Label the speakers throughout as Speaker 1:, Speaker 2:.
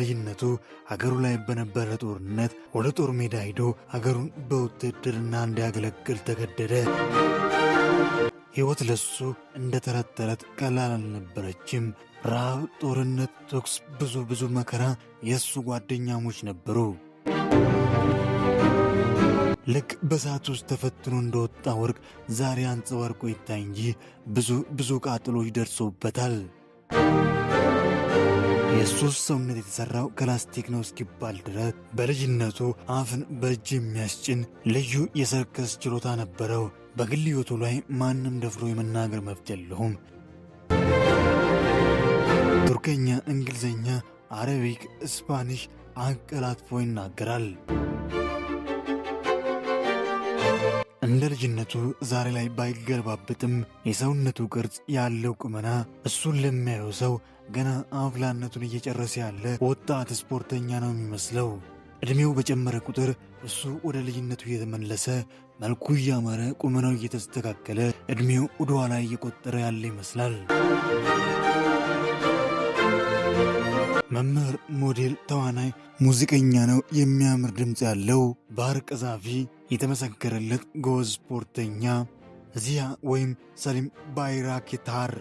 Speaker 1: በልጅነቱ ሀገሩ ላይ በነበረ ጦርነት ወደ ጦር ሜዳ ሄዶ ሀገሩን በውትድርና እንዲያገለግል ተገደደ። ሕይወት ለሱ እንደ ተረት ተረት ቀላል አልነበረችም። ረሃብ፣ ጦርነት፣ ተኩስ፣ ብዙ መከራ የእሱ ጓደኛሞች ነበሩ። ልክ በሰዓት ውስጥ ተፈትኖ እንደወጣ ወርቅ ዛሬ አንጸባርቆ ይታይ እንጂ ብዙ ቃጥሎች ደርሶበታል። የሱስ ሰውነት የተሠራው ከላስቲክ ነው እስኪባል ድረስ በልጅነቱ አፍን በእጅ የሚያስጭን ልዩ የሰርከስ ችሎታ ነበረው። በግል ሕይወቱ ላይ ማንም ደፍሮ የመናገር መብት የለውም። ቱርክኛ፣ እንግሊዝኛ፣ አረቢክ፣ ስፓኒሽ አቀላጥፎ ይናገራል። እንደ ልጅነቱ ዛሬ ላይ ባይገለባበጥም የሰውነቱ ቅርጽ ያለው ቁመና እሱን ለሚያየው ሰው ገና አፍላነቱን እየጨረሰ ያለ ወጣት ስፖርተኛ ነው የሚመስለው። ዕድሜው በጨመረ ቁጥር እሱ ወደ ልጅነቱ እየተመለሰ መልኩ እያማረ ቁመናው እየተስተካከለ ዕድሜው ወደ ኋላ እየቆጠረ ያለ ይመስላል። መምህር፣ ሞዴል፣ ተዋናይ፣ ሙዚቀኛ ነው። የሚያምር ድምፅ ያለው ባህር ቀዛፊ፣ የተመሰከረለት ጎበዝ ስፖርተኛ ዚያ ወይም ሰሊም ባይራክታር።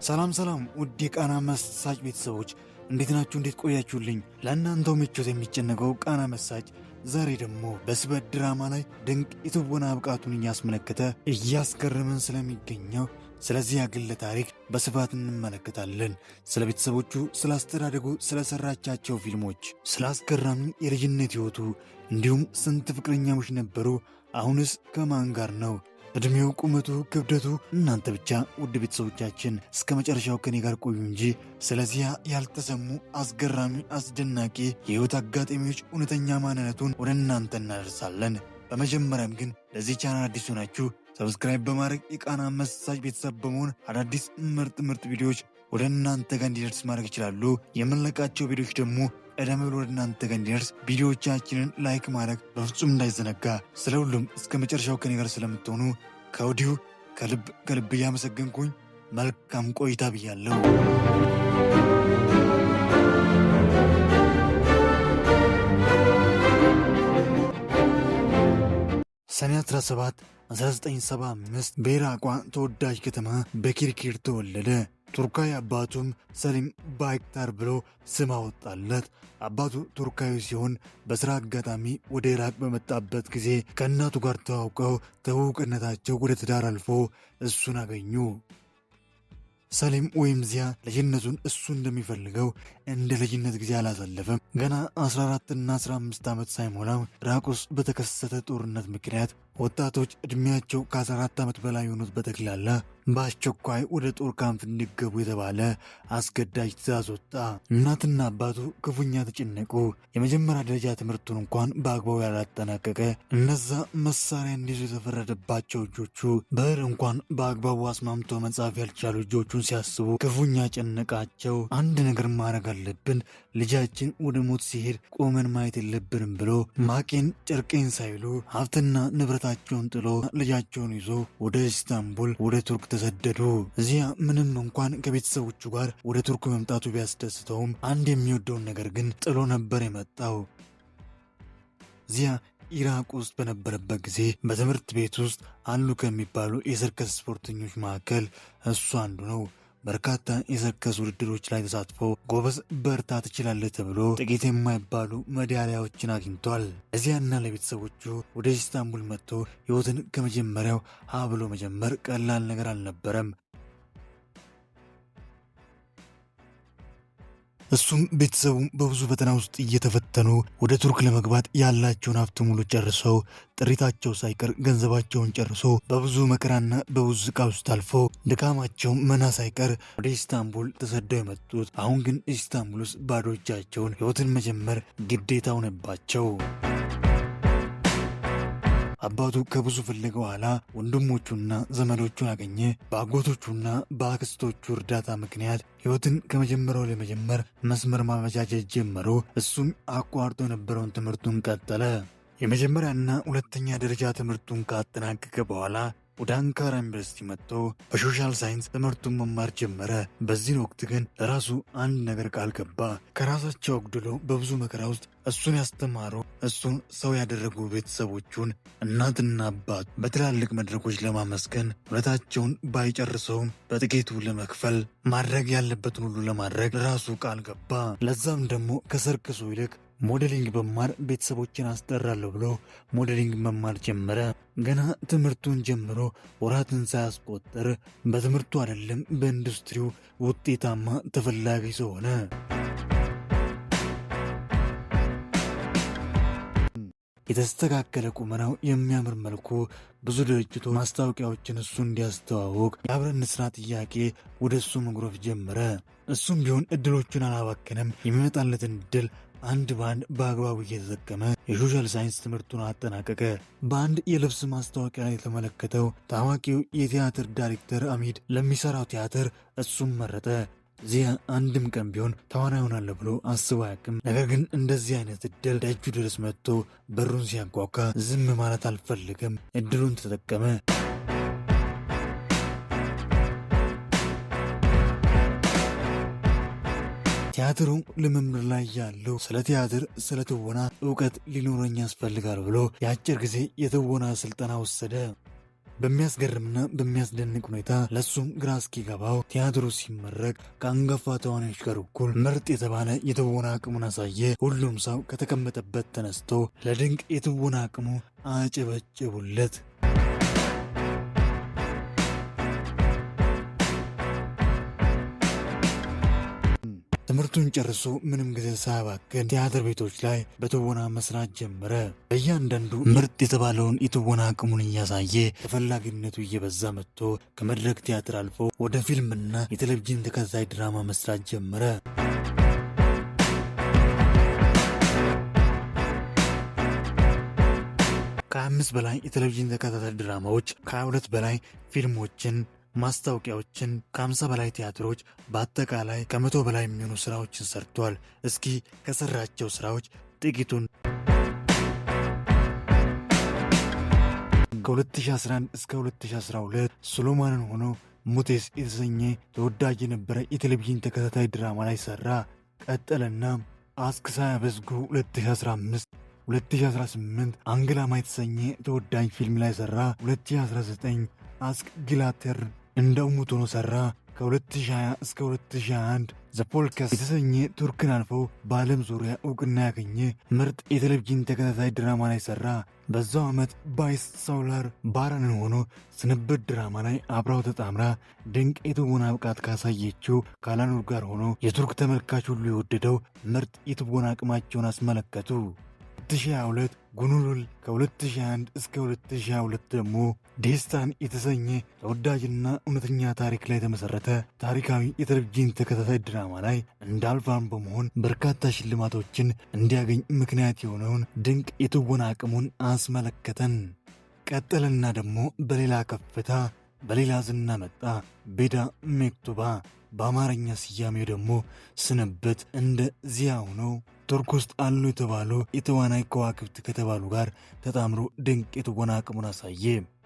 Speaker 1: ሰላም ውድ የቃና መሳጭ ቤተሰቦች እንዴት ናችሁ? እንዴት ቆያችሁልኝ? ለእናንተው ምቾት የሚጨነቀው ቃና መሳጭ ዛሬ ደግሞ በስበት ድራማ ላይ ድንቅ የትወና ብቃቱን እያስመለከተ እያስገረመን ስለሚገኘው ስለዚህ ግለ ታሪክ በስፋት እንመለከታለን። ስለ ቤተሰቦቹ፣ ስለ አስተዳደጉ፣ ስለ ሰራቻቸው ፊልሞች፣ ስለ አስገራሚ የልጅነት ሕይወቱ እንዲሁም ስንት ፍቅረኛሞች ነበሩ፣ አሁንስ ከማን ጋር ነው፣ ዕድሜው፣ ቁመቱ፣ ክብደቱ እናንተ ብቻ ውድ ቤተሰቦቻችን እስከ መጨረሻው ከኔ ጋር ቆዩ እንጂ ስለዚያ ያልተሰሙ አስገራሚ አስደናቂ የሕይወት አጋጣሚዎች እውነተኛ ማንነቱን ወደ እናንተ እናደርሳለን። በመጀመሪያም ግን ለዚህ ቻናል አዲስ ሆናችሁ ሰብስክራይብ በማድረግ የቃና መሳጭ ቤተሰብ በመሆን አዳዲስ ምርጥ ቪዲዮዎች ወደ እናንተ ጋር እንዲደርስ ማድረግ ይችላሉ። የምንለቃቸው ቪዲዮዎች ደግሞ ቀደም ብሎ ወደ እናንተ ጋር እንዲደርስ ቪዲዮዎቻችንን ላይክ ማድረግ በፍጹም እንዳይዘነጋ። ስለ ሁሉም እስከ መጨረሻው ከኔ ጋር ስለምትሆኑ ከወዲሁ ከልብ እያመሰገንኩኝ መልካም ቆይታ ብያለሁ። ሰኔ 17 1975 በኢራቋ ተወዳጅ ከተማ በኪርኪር ተወለደ። ቱርካዊ አባቱም ሰሊም ባይክታር ብሎ ስም አወጣለት። አባቱ ቱርካዊ ሲሆን በሥራ አጋጣሚ ወደ ኢራቅ በመጣበት ጊዜ ከእናቱ ጋር ተዋውቀው ትውውቅነታቸው ወደ ትዳር አልፎ እሱን አገኙ። ሰሊም ወይም ዚያ ልጅነቱን እሱ እንደሚፈልገው እንደ ልጅነት ጊዜ አላሳለፈም። ገና 14 እና 15 ዓመት ሳይሞላው ኢራቅ ውስጥ በተከሰተ ጦርነት ምክንያት ወጣቶች ዕድሜያቸው ከ14 ዓመት በላይ የሆኑት በጠቅላላ በአስቸኳይ ወደ ጦር ካምፕ እንዲገቡ የተባለ አስገዳጅ ትዕዛዝ ወጣ። እናትና አባቱ ክፉኛ ተጨነቁ። የመጀመሪያ ደረጃ ትምህርቱን እንኳን በአግባቡ ያላጠናቀቀ እነዛ መሳሪያ እንዲይዙ የተፈረደባቸው ልጆቹ ብዕር እንኳን በአግባቡ አስማምቶ መጻፍ ያልቻሉ ልጆቹን ሲያስቡ ክፉኛ ጨነቃቸው። አንድ ነገር ማድረግ አለብን፣ ልጃችን ወደ ሞት ሲሄድ ቆመን ማየት የለብንም ብሎ ማቄን ጨርቄን ሳይሉ ሀብትና ንብረታቸውን ጥሎ ልጃቸውን ይዞ ወደ ኢስታንቡል ወደ ቱርክ ተሰደዱ። እዚያ ምንም እንኳን ከቤተሰቦቹ ጋር ወደ ቱርክ መምጣቱ ቢያስደስተውም አንድ የሚወደውን ነገር ግን ጥሎ ነበር የመጣው። እዚያ ኢራቅ ውስጥ በነበረበት ጊዜ በትምህርት ቤት ውስጥ አሉ ከሚባሉ የሰርከስ ስፖርተኞች መካከል እሱ አንዱ ነው። በርካታ የሰርከስ ውድድሮች ላይ ተሳትፎ ጎበዝ፣ በርታ፣ ትችላለህ ተብሎ ጥቂት የማይባሉ ሜዳሊያዎችን አግኝቷል። እዚያና ለቤተሰቦቹ ወደ ኢስታንቡል መጥቶ ሕይወትን ከመጀመሪያው ሀ ብሎ መጀመር ቀላል ነገር አልነበረም። እሱም ቤተሰቡም በብዙ ፈተና ውስጥ እየተፈተኑ ወደ ቱርክ ለመግባት ያላቸውን ሀብት ሙሉ ጨርሰው ጥሪታቸው ሳይቀር ገንዘባቸውን ጨርሶ በብዙ መከራና በብዙ ስቃይ ውስጥ አልፎ ድካማቸው መና ሳይቀር ወደ ኢስታንቡል ተሰደው የመጡት አሁን ግን ኢስታንቡል ውስጥ ባዶ እጃቸውን ሕይወትን መጀመር ግዴታ ሆነባቸው። አባቱ ከብዙ ፍለጋ በኋላ ወንድሞቹና ዘመዶቹን አገኘ። በአጎቶቹና በአክስቶቹ እርዳታ ምክንያት ሕይወትን ከመጀመሪያው ለመጀመር መስመር ማመቻቸት ጀመሩ። እሱም አቋርጦ የነበረውን ትምህርቱን ቀጠለ። የመጀመሪያና ሁለተኛ ደረጃ ትምህርቱን ካጠናቀቀ በኋላ ወደ አንካራ ዩኒቨርሲቲ መጥቶ በሶሻል ሳይንስ ትምህርቱን መማር ጀመረ። በዚህ ወቅት ግን ለራሱ አንድ ነገር ቃል ገባ። ከራሳቸው አጉድሎ በብዙ መከራ ውስጥ እሱን ያስተማሩ እሱን ሰው ያደረጉ ቤተሰቦቹን እናትና አባት በትላልቅ መድረኮች ለማመስገን እውነታቸውን ባይጨርሰውም በጥቂቱ ለመክፈል ማድረግ ያለበትን ሁሉ ለማድረግ ለራሱ ቃል ገባ። ለዛም ደግሞ ከሰርከሱ ይልቅ ሞዴሊንግ በማር ቤተሰቦችን አስጠራለሁ ብሎ ሞዴሊንግ መማር ጀመረ። ገና ትምህርቱን ጀምሮ ወራትን ሳያስቆጥር በትምህርቱ አይደለም በኢንዱስትሪው ውጤታማ ተፈላጊ ሰው ሆነ። የተስተካከለ ቁመናው፣ የሚያምር መልኩ፣ ብዙ ድርጅቱ ማስታወቂያዎችን እሱ እንዲያስተዋውቅ የአብረን እንስራ ጥያቄ ወደ እሱ መጉረፍ ጀመረ። እሱም ቢሆን እድሎቹን አላባከነም። የሚመጣለትን እድል አንድ በአንድ በአግባቡ እየተጠቀመ የሶሻል ሳይንስ ትምህርቱን አጠናቀቀ። በአንድ የልብስ ማስታወቂያ ላይ የተመለከተው ታዋቂው የቲያትር ዳይሬክተር አሚድ ለሚሰራው ቲያትር እሱም መረጠ። ዚያ አንድም ቀን ቢሆን ተዋናይ ሆናለሁ ብሎ አስቦ አያውቅም። ነገር ግን እንደዚህ አይነት እድል ደጁ ድረስ መጥቶ በሩን ሲያንኳኳ ዝም ማለት አልፈልግም፣ እድሉን ተጠቀመ። ቲያትሩ ልምምድ ላይ ያለው ስለ ቲያትር ስለ ትወና እውቀት ሊኖረኝ ያስፈልጋል ብሎ የአጭር ጊዜ የትወና ስልጠና ወሰደ። በሚያስገርምና በሚያስደንቅ ሁኔታ ለሱም ግራ እስኪገባው ቲያትሩ ሲመረቅ ከአንጋፋ ተዋናዮች ጋር እኩል ምርጥ የተባለ የትወና አቅሙን አሳየ። ሁሉም ሰው ከተቀመጠበት ተነስቶ ለድንቅ የትወና አቅሙ አጨበጨቡለት። ትምህርቱን ጨርሶ ምንም ጊዜ ሳያባክን ቲያትር ቤቶች ላይ በትወና መስራት ጀመረ። በእያንዳንዱ ምርጥ የተባለውን የትወና አቅሙን እያሳየ ተፈላጊነቱ እየበዛ መጥቶ ከመድረክ ቲያትር አልፎ ወደ ፊልምና የቴሌቪዥን ተከታታይ ድራማ መስራት ጀመረ። ከ5 በላይ የቴሌቪዥን ተከታታይ ድራማዎች፣ ከ22 በላይ ፊልሞችን፣ ማስታወቂያዎችን፣ ከ50 በላይ ቲያትሮች፣ በአጠቃላይ ከ100 በላይ የሚሆኑ ስራዎችን ሰርቷል። እስኪ ከሰራቸው ስራዎች ጥቂቱን ከ2011 እስከ 2012 ሶሎሞንን ሆኖ ሙቴስ የተሰኘ ተወዳጅ የነበረ የቴሌቪዥን ተከታታይ ድራማ ላይ ሰራ። ቀጠለና አስክ ሳያበዝጉ 2018 አንግላማ የተሰኘ ተወዳጅ ፊልም ላይ ሰራ። 2019 አስክ ግላተር እንደ ሙት ሆኖ ሰራ። ከ2020 እስከ 2021 ዘፖልከስ የተሰኘ ቱርክን አልፎ በዓለም ዙሪያ እውቅና ያገኘ ምርጥ የቴሌቪዥን ተከታታይ ድራማ ላይ ሰራ። በዛው ዓመት ባይስ ሳውላር ባራንን ሆኖ ስንብት ድራማ ላይ አብራው ተጣምራ ድንቅ የትወና ብቃት ካሳየችው ካላኑር ጋር ሆኖ የቱርክ ተመልካች ሁሉ የወደደው ምርጥ የትወና አቅማቸውን አስመለከቱ። 2022 ጉኑሉል፣ ከ2021 እስከ 2022 ደግሞ ዴስታን የተሰኘ ተወዳጅና እውነተኛ ታሪክ ላይ የተመሰረተ ታሪካዊ የቴሌቪዥን ተከታታይ ድራማ ላይ እንደ አልፋን በመሆን በርካታ ሽልማቶችን እንዲያገኝ ምክንያት የሆነውን ድንቅ የትወና አቅሙን አስመለከተን። ቀጠለና ደግሞ በሌላ ከፍታ በሌላ ዝና መጣ። ቤዳ ሜክቱባ፣ በአማርኛ ስያሜው ደግሞ ስንብት። እንደ ዚያው ነው። ቱርክ ውስጥ አሉ የተባሉ የተዋናይ ከዋክብት ከተባሉ ጋር ተጣምሮ ድንቅ የትወና አቅሙን አሳየ።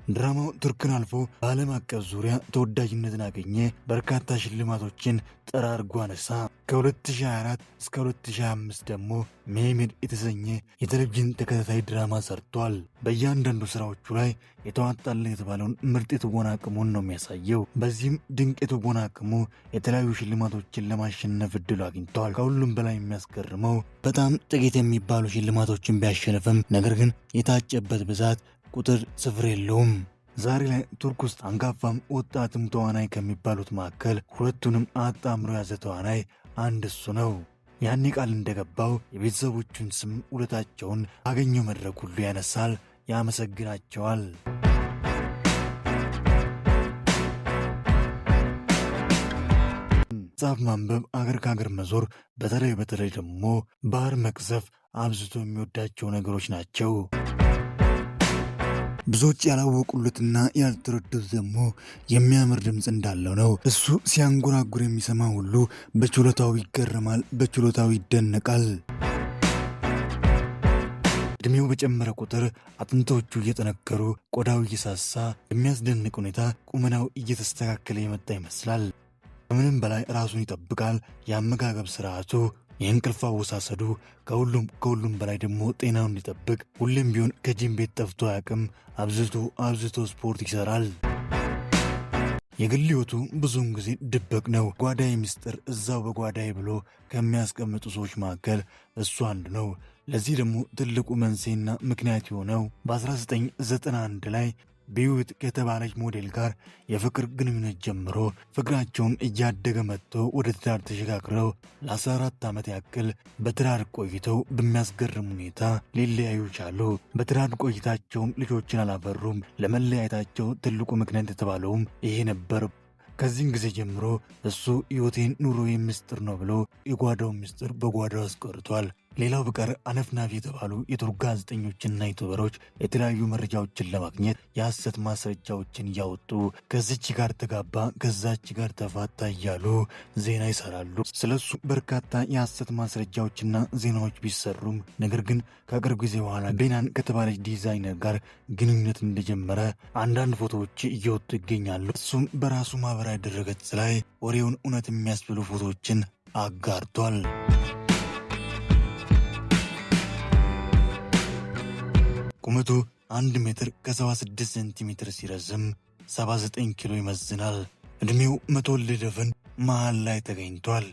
Speaker 1: ድራማው ቱርክን አልፎ በዓለም አቀፍ ዙሪያ ተወዳጅነትን አገኘ። በርካታ ሽልማቶችን ጠራርጎ አነሳ። ከ2024 እስከ 2025 ደግሞ ሜሜድ የተሰኘ የቴሌቪዥን ተከታታይ ድራማ ሰርቷል። በእያንዳንዱ ስራዎቹ ላይ የተዋጣለት የተባለውን ምርጥ የትወና አቅሙን ነው የሚያሳየው። በዚህም ድንቅ የትወና አቅሙ የተለያዩ ሽልማቶችን ለማሸነፍ እድሉ አግኝተዋል። ከሁሉም በላይ የሚያስገርመው በጣም ጥቂት የሚባሉ ሽልማቶችን ቢያሸንፍም ነገር ግን የታጨበት ብዛት ቁጥር ስፍር የለውም። ዛሬ ላይ ቱርክ ውስጥ አንጋፋም ወጣትም ተዋናይ ከሚባሉት መካከል ሁለቱንም አጣምሮ ያዘ ተዋናይ አንድ እሱ ነው። ያኔ ቃል እንደገባው የቤተሰቦቹን ስም ውለታቸውን አገኘው መድረክ ሁሉ ያነሳል፣ ያመሰግናቸዋል። መጽሐፍ ማንበብ፣ አገር ከአገር መዞር፣ በተለይ ደግሞ ባህር መቅዘፍ አብዝቶ የሚወዳቸው ነገሮች ናቸው። ብዙዎች ያላወቁለትና ያልተረዱት ደግሞ የሚያምር ድምፅ እንዳለው ነው። እሱ ሲያንጎራጉር የሚሰማ ሁሉ በችሎታው ይገረማል፣ በችሎታው ይደነቃል። እድሜው በጨመረ ቁጥር አጥንቶቹ እየጠነከሩ ቆዳው እየሳሳ የሚያስደንቅ ሁኔታ ቁመናው እየተስተካከለ የመጣ ይመስላል። ከምንም በላይ ራሱን ይጠብቃል። የአመጋገብ ስርዓቱ፣ የእንቅልፍ አወሳሰዱ፣ ከሁሉም በላይ ደግሞ ጤናውን እንዲጠብቅ ሁሌም ቢሆን ከጂም ቤት ጠፍቶ አያውቅም። አብዝቶ ስፖርት ይሰራል። የግል ሕይወቱ ብዙውን ጊዜ ድብቅ ነው። ጓዳይ ምስጢር እዛው በጓዳይ ብሎ ከሚያስቀምጡ ሰዎች መካከል እሱ አንዱ ነው። ለዚህ ደግሞ ትልቁ መንስኤና ምክንያት የሆነው በ1991 ላይ ቢዩት ከተባለች ሞዴል ጋር የፍቅር ግንኙነት ጀምሮ ፍቅራቸውን እያደገ መጥቶ ወደ ትዳር ተሸጋግረው ለ14 ዓመት ያክል በትዳር ቆይተው በሚያስገርም ሁኔታ ሊለያዩ ቻሉ። በትዳር ቆይታቸውም ልጆችን አላፈሩም። ለመለያየታቸው ትልቁ ምክንያት የተባለውም ይሄ ነበር። ከዚህን ጊዜ ጀምሮ እሱ ሕይወቴን ኑሮ ምስጢር ነው ብሎ የጓዳውን ምስጢር በጓዳው አስቀርቷል። ሌላው በቀር አነፍናፊ የተባሉ የቱርክ ጋዜጠኞችና ዩቱበሮች የተለያዩ መረጃዎችን ለማግኘት የሐሰት ማስረጃዎችን እያወጡ ከዚች ጋር ተጋባ፣ ከዛች ጋር ተፋታ እያሉ ዜና ይሰራሉ። ስለሱ በርካታ የሐሰት ማስረጃዎችና ዜናዎች ቢሰሩም ነገር ግን ከቅርብ ጊዜ በኋላ ቤናን ከተባለች ዲዛይነር ጋር ግንኙነት እንደጀመረ አንዳንድ ፎቶዎች እየወጡ ይገኛሉ። እሱም በራሱ ማህበራዊ ድረገጽ ላይ ወሬውን እውነት የሚያስብሉ ፎቶዎችን አጋርቷል። ቁመቱ 1 ሜትር ከ76 ሴንቲሜትር ሲረዝም 79 ኪሎ ይመዝናል። ዕድሜው 100 ሊደፍን መሃል ላይ ተገኝቷል።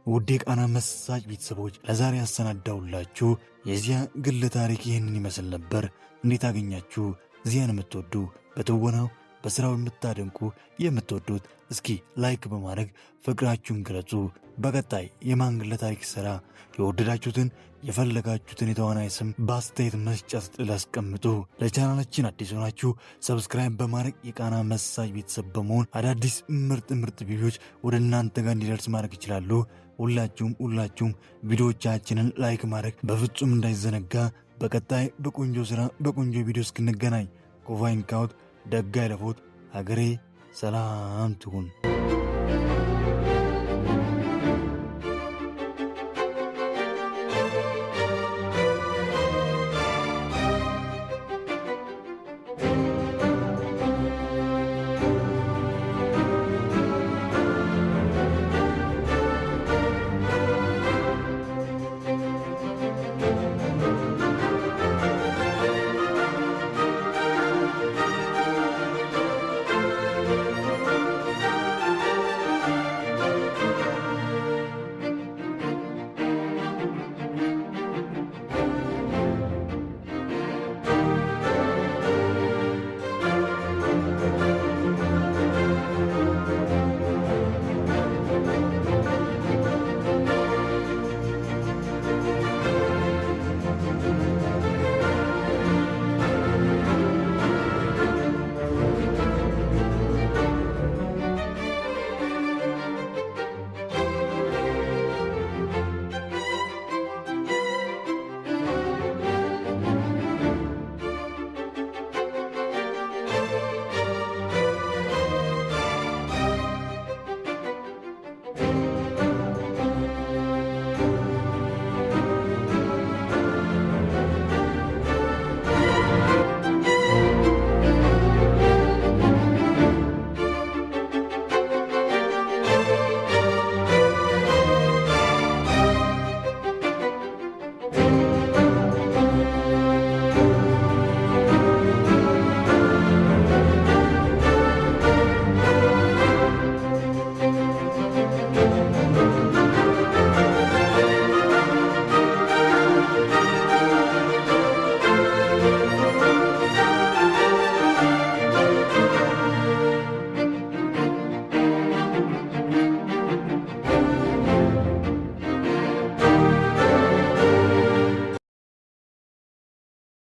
Speaker 1: ውድ የቃና መሳጭ ቤተሰቦች ለዛሬ ያሰናዳውላችሁ የዚያ ግል ታሪክ ይህንን ይመስል ነበር። እንዴት አገኛችሁ? ዚያን የምትወዱ በትወናው በስራው የምታደንቁ የምትወዱት እስኪ ላይክ በማድረግ ፍቅራችሁን ግለጹ። በቀጣይ የማን ግለ ታሪክ ስራ የወደዳችሁትን የፈለጋችሁትን የተዋናይ ስም በአስተያየት መስጫ ውስጥ ላስቀምጡ። ለቻናላችን አዲስ ሆናችሁ ሰብስክራይብ በማድረግ የቃና መሳጭ ቤተሰብ በመሆን አዳዲስ ምርጥ ቪዲዮዎች ወደ እናንተ ጋር እንዲደርስ ማድረግ ይችላሉ። ሁላችሁም ቪዲዮዎቻችንን ላይክ ማድረግ በፍጹም እንዳይዘነጋ። በቀጣይ በቆንጆ ስራ በቆንጆ ቪዲዮ እስክንገናኝ ኮቫይን ካውት ደጋ ይለፎት ሀገሬ ሰላም ትሁን።